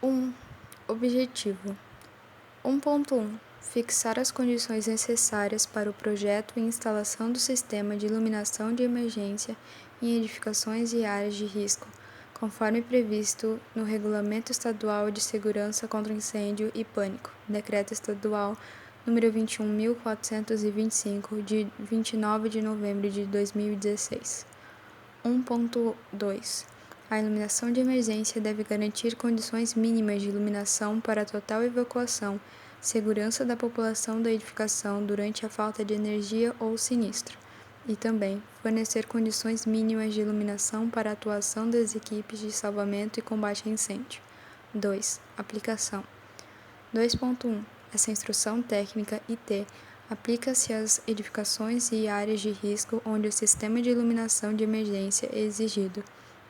1. Objetivo 1.1. Fixar as condições necessárias para o projeto e instalação do sistema de iluminação de emergência em edificações e áreas de risco, conforme previsto no Regulamento Estadual de Segurança contra Incêndio e Pânico, Decreto Estadual número 21.425, de 29 de novembro de 2016. 1.2. A iluminação de emergência deve garantir condições mínimas de iluminação para a total evacuação, segurança da população da edificação durante a falta de energia ou sinistro, e também fornecer condições mínimas de iluminação para a atuação das equipes de salvamento e combate a incêndio. 2. Aplicação 2.1. Essa instrução técnica IT aplica-se às edificações e áreas de risco onde o sistema de iluminação de emergência é exigido.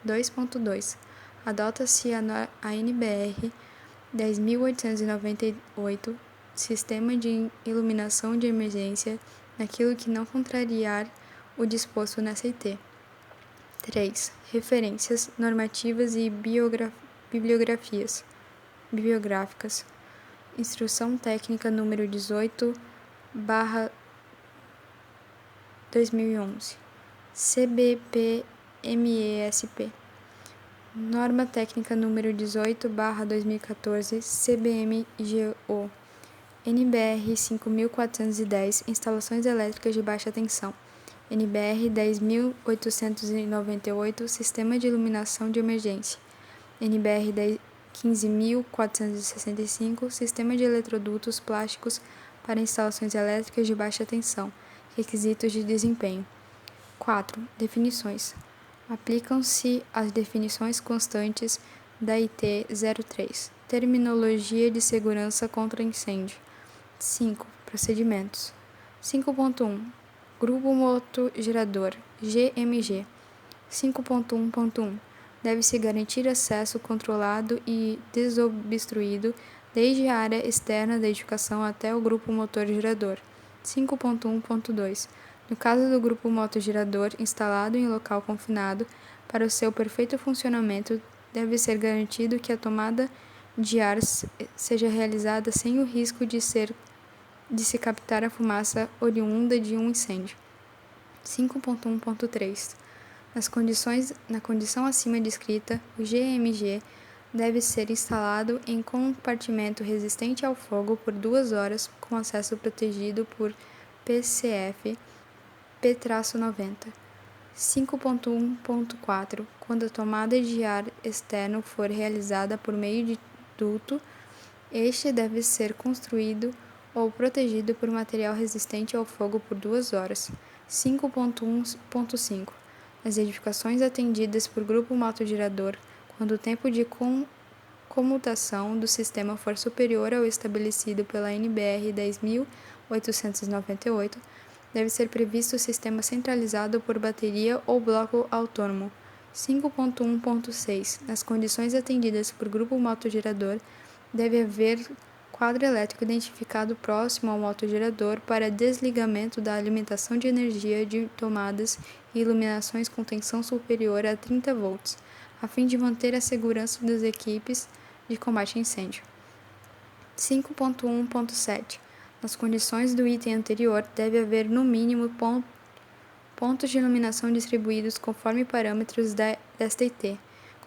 2.2. Adota-se a NBR 10.898, Sistema de Iluminação de Emergência, naquilo que não contrariar o disposto nessa IT. 3. Referências normativas e bibliográficas. Instrução Técnica número 18/2011. CBP-MESP. Norma Técnica número 18/2014, CBMGO. NBR 5.410, Instalações Elétricas de Baixa Tensão. NBR 10.898, Sistema de Iluminação de Emergência. NBR 15.465, Sistema de Eletrodutos Plásticos para Instalações Elétricas de Baixa Tensão. Requisitos de desempenho. 4. Definições. Aplicam-se as definições constantes da IT 03. Terminologia de segurança contra incêndio. 5. Procedimentos. 5.1. Grupo Motogerador, GMG. 5.1.1. Deve-se garantir acesso controlado e desobstruído desde a área externa da edificação até o grupo motor-gerador. 5.1.2. No caso do grupo motogerador instalado em local confinado, para o seu perfeito funcionamento, deve ser garantido que a tomada de ar seja realizada sem o risco de se captar a fumaça oriunda de um incêndio. 5.1.3. Na condição acima descrita, o GMG deve ser instalado em compartimento resistente ao fogo por 2 horas com acesso protegido por PCF P-90. 5.1.4. Quando a tomada de ar externo for realizada por meio de duto, este deve ser construído ou protegido por material resistente ao fogo por 2 horas. 5.1.5. Nas edificações atendidas por grupo motogerador, quando o tempo de comutação do sistema for superior ao estabelecido pela NBR 10.898, deve ser previsto o sistema centralizado por bateria ou bloco autônomo. 5.1.6. Nas condições atendidas por grupo motogerador, deve haver quadro elétrico identificado próximo ao motogerador para desligamento da alimentação de energia de tomadas e iluminações com tensão superior a 30 volts, a fim de manter a segurança das equipes de combate a incêndio. 5.1.7. Nas condições do item anterior, deve haver no mínimo pontos de iluminação distribuídos conforme parâmetros desta IT,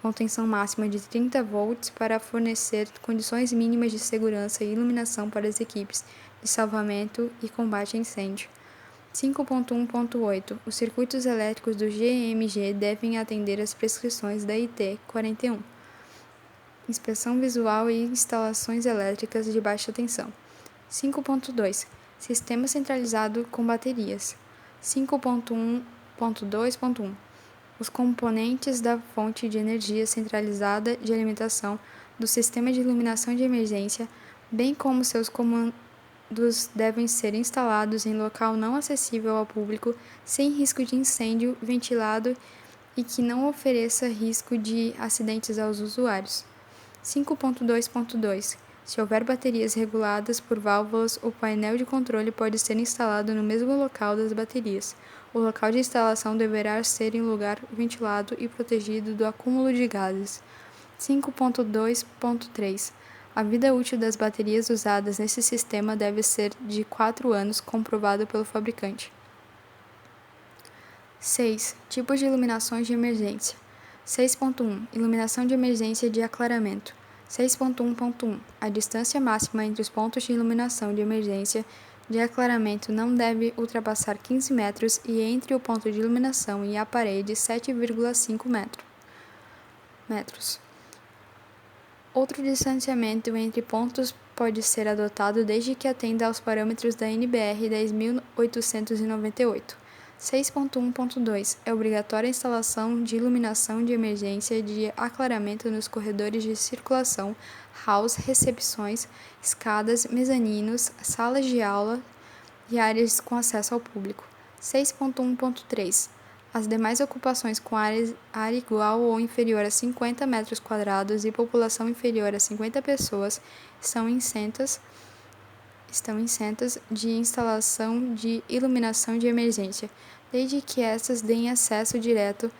com tensão máxima de 30 volts para fornecer condições mínimas de segurança e iluminação para as equipes de salvamento e combate a incêndio. 5.1.8. Os circuitos elétricos do GMG devem atender às prescrições da IT 41. Inspeção visual e instalações elétricas de baixa tensão. 5.2. Sistema centralizado com baterias. 5.1.2.1. Os componentes da fonte de energia centralizada de alimentação do sistema de iluminação de emergência, bem como seus comandos, devem ser instalados em local não acessível ao público, sem risco de incêndio, ventilado e que não ofereça risco de acidentes aos usuários. 5.2.2. Se houver baterias reguladas por válvulas, o painel de controle pode ser instalado no mesmo local das baterias. O local de instalação deverá ser em lugar ventilado e protegido do acúmulo de gases. 5.2.3 A vida útil das baterias usadas nesse sistema deve ser de 4 anos, comprovado pelo fabricante. 6. Tipos de iluminações de emergência. 6.1 Iluminação de emergência de aclaramento. 6.1.1 A distância máxima entre os pontos de iluminação de emergência de aclaramento não deve ultrapassar 15 metros e entre o ponto de iluminação e a parede 7,5 metros. Outro distanciamento entre pontos pode ser adotado desde que atenda aos parâmetros da NBR 10.898. 6.1.2 É obrigatória a instalação de iluminação de emergência de aclaramento nos corredores de circulação, halls, recepções, escadas, mezaninos, salas de aula e áreas com acesso ao público. 6.1.3 As demais ocupações com área igual ou inferior a 50 metros quadrados e população inferior a 50 pessoas estão isentas de instalação de iluminação de emergência, desde que estas deem acesso direto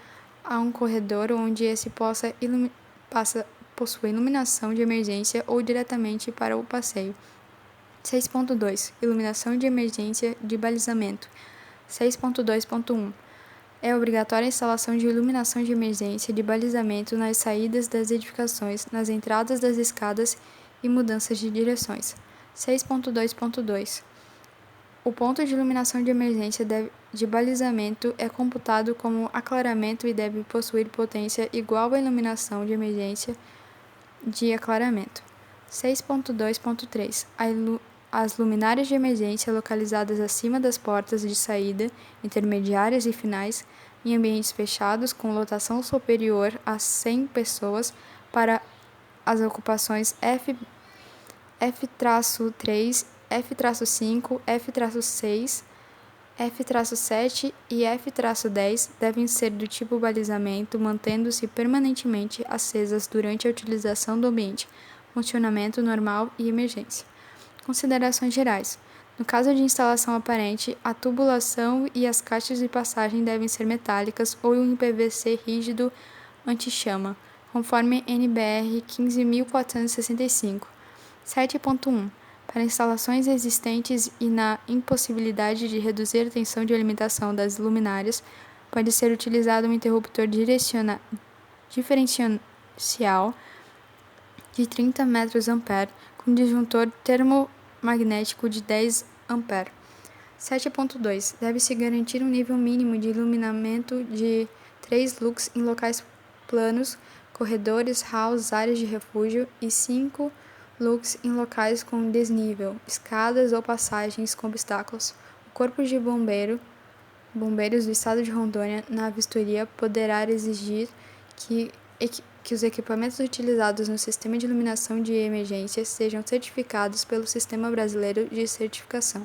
a um corredor onde esse possua iluminação de emergência ou diretamente para o passeio. 6.2 Iluminação de emergência de balizamento. 6.2.1 É obrigatória a instalação de iluminação de emergência de balizamento nas saídas das edificações, nas entradas das escadas e mudanças de direções. 6.2.2 O ponto de iluminação de emergência de balizamento é computado como aclaramento e deve possuir potência igual à iluminação de emergência de aclaramento. 6.2.3 As luminárias de emergência localizadas acima das portas de saída, intermediárias e finais, em ambientes fechados com lotação superior a 100 pessoas para as ocupações F-3, F-5, F-6, F-7 e F-10 devem ser do tipo balizamento, mantendo-se permanentemente acesas durante a utilização do ambiente, funcionamento normal e emergência. Considerações gerais. No caso de instalação aparente, a tubulação e as caixas de passagem devem ser metálicas ou em PVC rígido anti-chama, conforme NBR 15.465. 7.1 Para instalações existentes e na impossibilidade de reduzir a tensão de alimentação das luminárias, pode ser utilizado um interruptor diferencial de 30 mA com disjuntor termomagnético de 10 A. 7.2 Deve-se garantir um nível mínimo de iluminamento de 3 lux em locais planos, corredores, halls, áreas de refúgio e 5 lux em locais com desnível, escadas ou passagens com obstáculos. O Corpo de Bombeiros do Estado de Rondônia, na vistoria, poderá exigir que os equipamentos utilizados no sistema de iluminação de emergência sejam certificados pelo Sistema Brasileiro de Certificação.